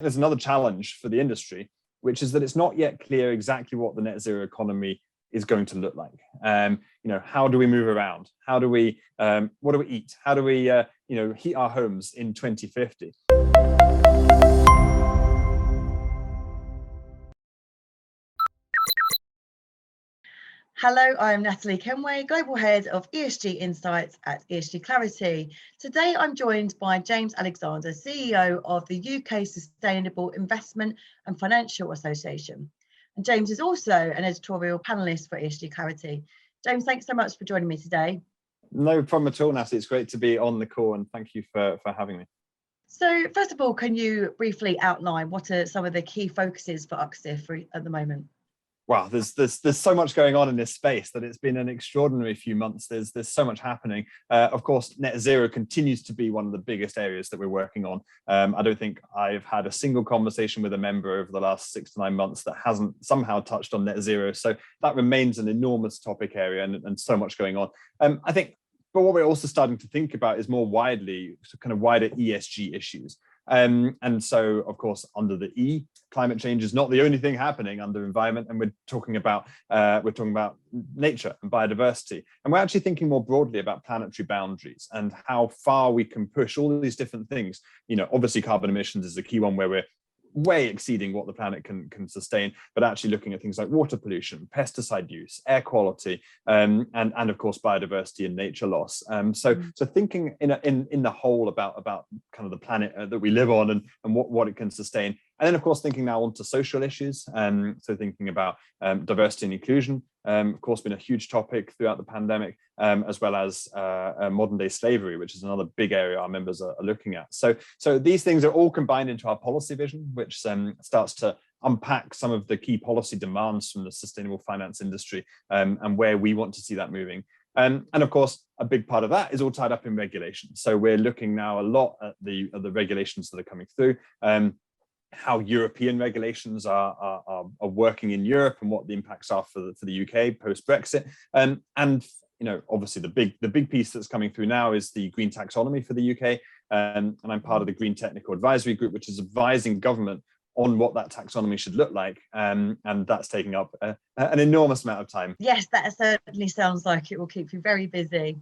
There's another challenge for the industry, which is that it's not yet clear exactly what the net zero economy is going to look like. How do we move around? How do we, what do we eat? How do we, heat our homes in 2050? Hello, I'm Natalie Kenway, Global Head of ESG Insights at ESG Clarity. Today, I'm joined by James Alexander, CEO of the UK Sustainable Investment and Financial Association. And James is also an editorial panellist for ESG Clarity. James, thanks so much for joining me today. No problem at all, Natalie. It's great to be on the call and thank you for having me. So first of all, can you briefly outline what are some of the key focuses for UCSIF at the moment? Wow, there's so much going on in this space that it's been an extraordinary few months. There's so much happening. Of course, net zero continues to be one of the biggest areas that we're working on. I don't think I've had a single conversation with a member over the last 6 to 9 months that hasn't somehow touched on net zero. So that remains an enormous topic area and so much going on. I think, but what we're also starting to think about is more widely, kind of wider ESG issues. And so, of course, under the E, climate change is not the only thing happening under environment, and we're talking about nature and biodiversity, and we're actually thinking more broadly about planetary boundaries and how far we can push all of these different things. Obviously, carbon emissions is a key one where we're way exceeding what the planet can sustain, but actually looking at things like water pollution, pesticide use, air quality, and of course biodiversity and nature loss. So thinking in the whole about kind of the planet that we live on and what it can sustain. And then, of course, thinking now onto social issues. So thinking about diversity and inclusion, of course, been a huge topic throughout the pandemic, as well as modern day slavery, which is another big area our members are looking at. So these things are all combined into our policy vision, which starts to unpack some of the key policy demands from the sustainable finance industry and where we want to see that moving. And of course, a big part of that is all tied up in regulation. So we're looking now a lot at the regulations that are coming through. How European regulations are working in Europe and what the impacts are for the UK post Brexit, and obviously the big piece that's coming through now is the green taxonomy for the UK, and I'm part of the Green Technical Advisory Group, which is advising government on what that taxonomy should look like, and that's taking up an enormous amount of time. Yes, that certainly sounds like it will keep you very busy.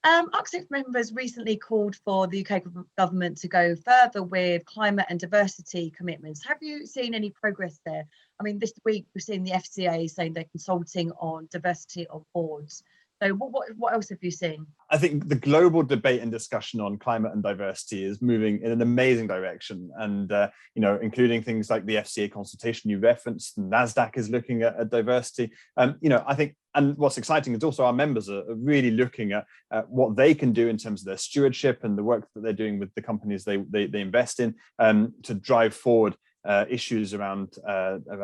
UCSIF members recently called for the UK government to go further with climate and diversity commitments. Have you seen any progress there? I mean, this week we've seen the FCA saying they're consulting on diversity of boards. So what else have you seen? I think the global debate and discussion on climate and diversity is moving in an amazing direction, and including things like the FCA consultation you referenced. NASDAQ is looking at diversity. I think, and what's exciting is also our members are really looking at what they can do in terms of their stewardship and the work that they're doing with the companies they invest in, to drive forward issues around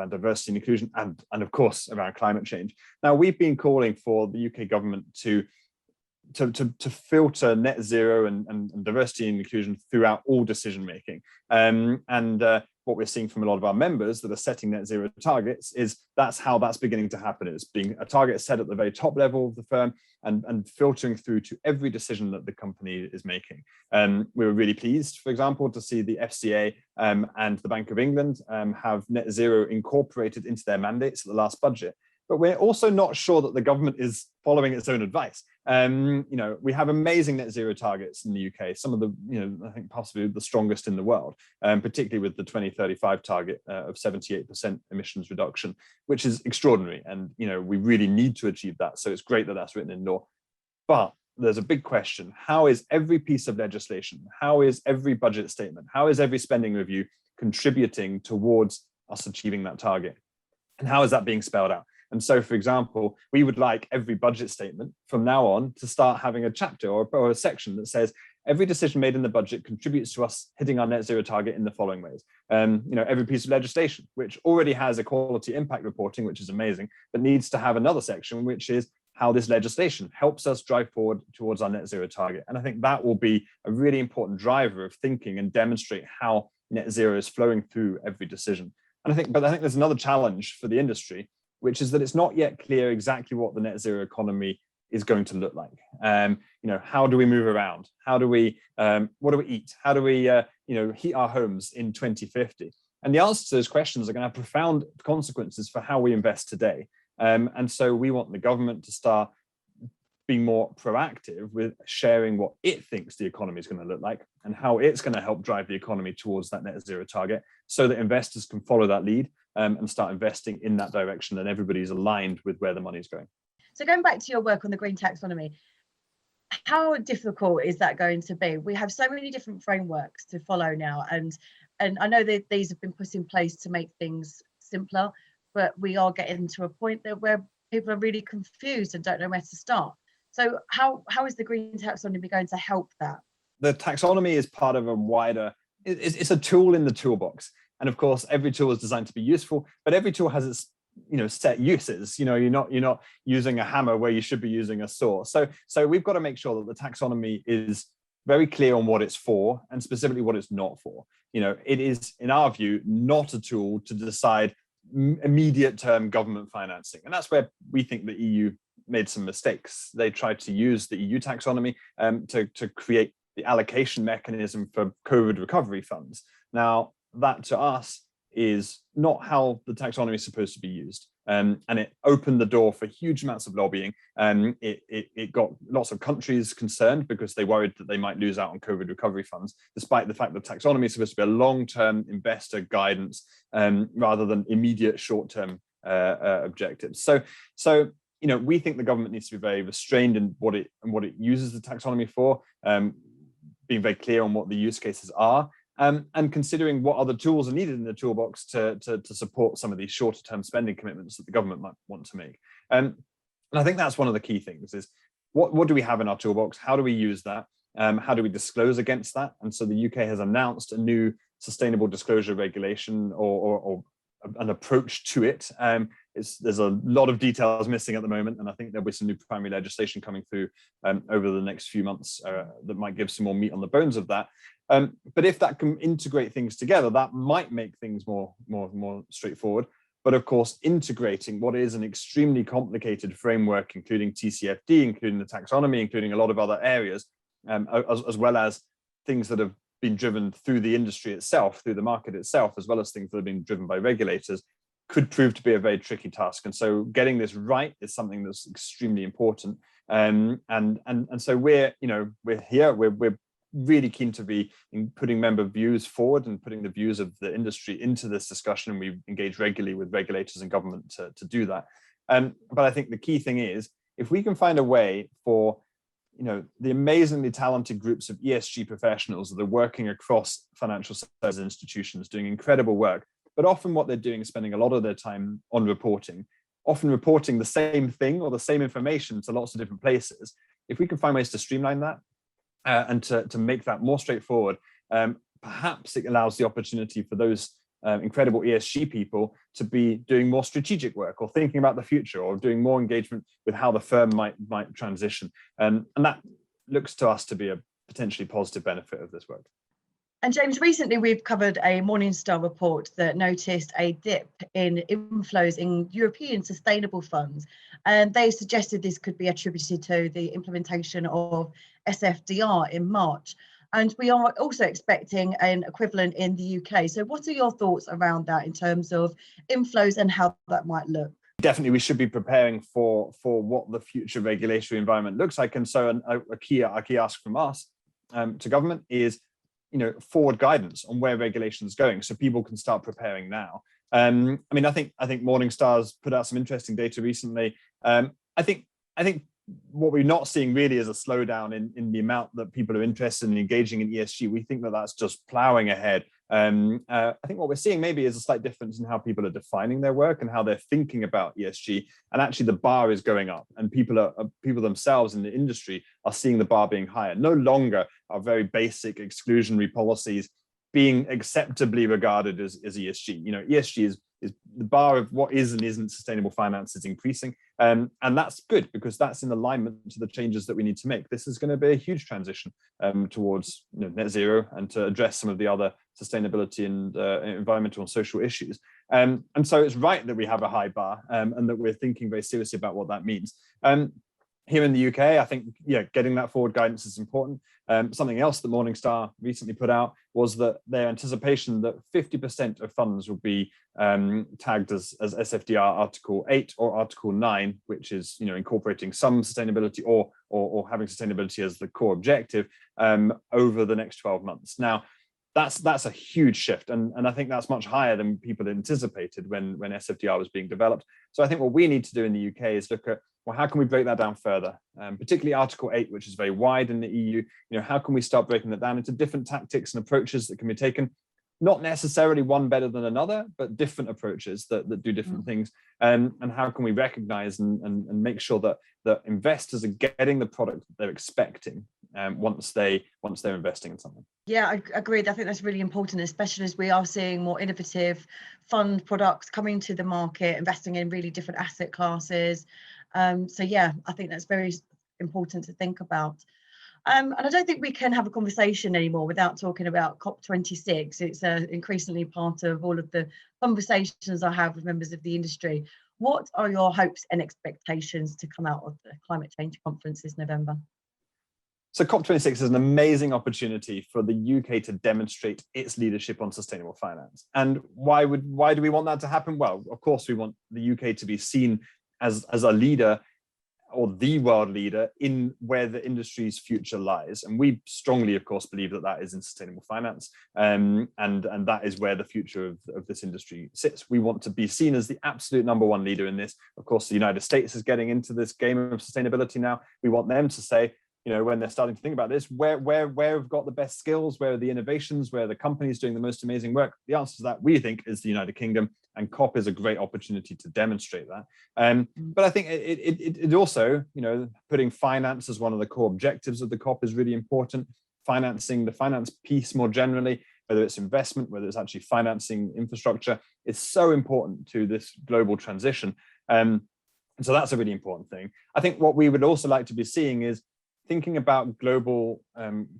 diversity and inclusion, and of course around climate change. Now, we've been calling for the UK government to filter net zero and diversity and inclusion throughout all decision making. What we're seeing from a lot of our members that are setting net zero targets is that's how that's beginning to happen. It's being a target set at the very top level of the firm and filtering through to every decision that the company is making. We were really pleased, for example, to see the FCA and the Bank of England have net zero incorporated into their mandates at the last budget. But we're also not sure that the government is following its own advice. We have amazing net zero targets in the UK, some of the, I think possibly the strongest in the world, particularly with the 2035 target of 78% emissions reduction, which is extraordinary. And, we really need to achieve that. So it's great that that's written in law. But there's a big question. How is every piece of legislation, how is every budget statement, how is every spending review contributing towards us achieving that target? And how is that being spelled out? And so, for example, we would like every budget statement from now on to start having a chapter or a section that says every decision made in the budget contributes to us hitting our net zero target in the following ways. Every piece of legislation, which already has equality impact reporting, which is amazing, but needs to have another section, which is how this legislation helps us drive forward towards our net zero target. And I think that will be a really important driver of thinking and demonstrate how net zero is flowing through every decision. And I think there's another challenge for the industry, which is that it's not yet clear exactly what the net zero economy is going to look like. How do we move around? How do we, what do we eat? How do we, heat our homes in 2050? And the answer to those questions are going to have profound consequences for how we invest today. And so we want the government to start being more proactive with sharing what it thinks the economy is going to look like and how it's going to help drive the economy towards that net zero target, so that investors can follow that lead and start investing in that direction, and everybody's aligned with where the money is going. So going back to your work on the green taxonomy, how difficult is that going to be? We have so many different frameworks to follow now, and I know that these have been put in place to make things simpler, but we are getting to a point where people are really confused and don't know where to start. So how is the green taxonomy going to help that? The taxonomy is part of a wider, it's a tool in the toolbox. And of course, every tool is designed to be useful, but every tool has its set uses. You're not using a hammer where you should be using a saw. So we've got to make sure that the taxonomy is very clear on what it's for and specifically what it's not for. It is, in our view, not a tool to decide immediate term government financing. And that's where we think the EU made some mistakes. They tried to use the EU taxonomy to create the allocation mechanism for COVID recovery funds. Now, that to us is not how the taxonomy is supposed to be used. And it opened the door for huge amounts of lobbying. It got lots of countries concerned because they worried that they might lose out on COVID recovery funds, despite the fact that taxonomy is supposed to be a long-term investor guidance rather than immediate short-term objectives. So we think the government needs to be very restrained in what it uses the taxonomy for, being very clear on what the use cases are, and considering what other tools are needed in the toolbox to support some of these shorter term spending commitments that the government might want to make. And I think that's one of the key things is what do we have in our toolbox? How do we use that? How do we disclose against that? And so the UK has announced a new sustainable disclosure regulation or an approach to it. There's a lot of details missing at the moment, and I think there'll be some new primary legislation coming through over the next few months that might give some more meat on the bones of that. But if that can integrate things together, that might make things more straightforward. But of course, integrating what is an extremely complicated framework, including TCFD, including the taxonomy, including a lot of other areas, as well as things that have been driven through the industry itself, through the market itself, as well as things that have been driven by regulators, could prove to be a very tricky task. And so getting this right is something that's extremely important. And so we're here, we're really keen to be putting member views forward and putting the views of the industry into this discussion. And we engage regularly with regulators and government to do that. But I think the key thing is, if we can find a way for the amazingly talented groups of ESG professionals that are working across financial services institutions doing incredible work, but often what they're doing is spending a lot of their time on reporting, often reporting the same thing or the same information to lots of different places. If we can find ways to streamline that and to make that more straightforward, perhaps it allows the opportunity for those incredible ESG people to be doing more strategic work or thinking about the future or doing more engagement with how the firm might transition. And that looks to us to be a potentially positive benefit of this work. And James, recently we've covered a Morningstar report that noticed a dip in inflows in European sustainable funds. And they suggested this could be attributed to the implementation of SFDR in March. And we are also expecting an equivalent in the UK. So what are your thoughts around that in terms of inflows and how that might look? Definitely, we should be preparing for what the future regulatory environment looks like. And so a key ask from us to government is, forward guidance on where regulation is going, so people can start preparing now. I think Morningstar's put out some interesting data recently. I think what we're not seeing really is a slowdown in the amount that people are interested in engaging in ESG. We think that that's just plowing ahead. I think what we're seeing maybe is a slight difference in how people are defining their work and how they're thinking about ESG. And actually the bar is going up, and people themselves in the industry are seeing the bar being higher. No longer are very basic exclusionary policies being acceptably regarded as ESG. ESG is the bar of what is and isn't sustainable finance is increasing. And that's good, because that's in alignment to the changes that we need to make. This is going to be a huge transition towards net zero and to address some of the other sustainability and environmental and social issues. And so it's right that we have a high bar and that we're thinking very seriously about what that means. Here in the UK, I think, getting that forward guidance is important. Something else that Morningstar recently put out was that their anticipation that 50% of funds will be tagged as SFDR Article 8 or Article 9, which is incorporating some sustainability or having sustainability as the core objective over the next 12 months. Now, that's a huge shift, and I think that's much higher than people anticipated when SFDR was being developed. So I think what we need to do in the UK is look at, well, how can we break that down further? Particularly Article 8, which is very wide in the EU. How can we start breaking that down into different tactics and approaches that can be taken? Not necessarily one better than another, but different approaches that do different things. And how can we recognize and make sure that investors are getting the product that they're expecting once they're investing in something? Yeah, I agree. I think that's really important, especially as we are seeing more innovative fund products coming to the market, investing in really different asset classes. So yeah, I think that's very important to think about. And I don't think we can have a conversation anymore without talking about COP26. It's increasingly part of all of the conversations I have with members of the industry. What are your hopes and expectations to come out of the climate change conference this November? So COP26 is an amazing opportunity for the UK to demonstrate its leadership on sustainable finance. And why do we want that to happen? Well, of course, we want the UK to be seen as a leader, or the world leader, in where the industry's future lies. And we strongly, of course, believe that is in sustainable finance. And that is where the future of this industry sits. We want to be seen as the absolute #1 leader in this. Of course, the United States is getting into this game of sustainability now. We want them to say, when they're starting to think about this, where have got the best skills, where are the innovations, where are the companies doing the most amazing work? The answer to that, we think, is the United Kingdom, and COP is a great opportunity to demonstrate that. But I think it also, putting finance as one of the core objectives of the COP is really important. Financing, the finance piece more generally, whether it's investment, whether it's actually financing infrastructure, is so important to this global transition. So that's a really important thing. I think what we would also like to be seeing is thinking about global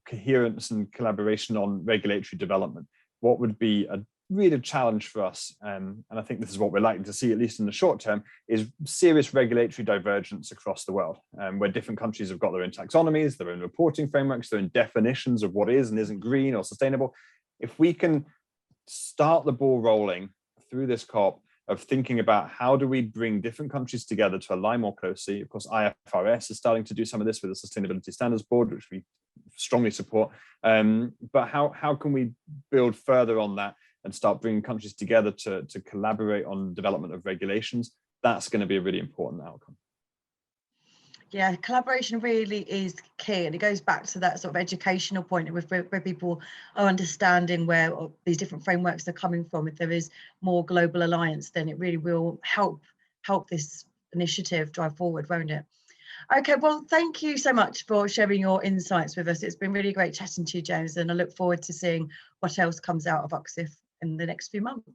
coherence and collaboration on regulatory development. What would be a really challenge for us, and I think this is what we're likely to see, at least in the short term, is serious regulatory divergence across the world, where different countries have got their own taxonomies, their own reporting frameworks, their own definitions of what is and isn't green or sustainable. If we can start the ball rolling through this COP of thinking about how do we bring different countries together to align more closely. Of course, IFRS is starting to do some of this with the Sustainability Standards Board, which we strongly support. But how can we build further on that and start bringing countries together to collaborate on development of regulations? That's going to be a really important outcome. Yeah, collaboration really is key, and it goes back to that sort of educational point where people are understanding where these different frameworks are coming from. If there is more global alliance, then it really will help this initiative drive forward, won't it? Okay, well, thank you so much for sharing your insights with us. It's been really great chatting to you, James, and I look forward to seeing what else comes out of UCSIF in the next few months.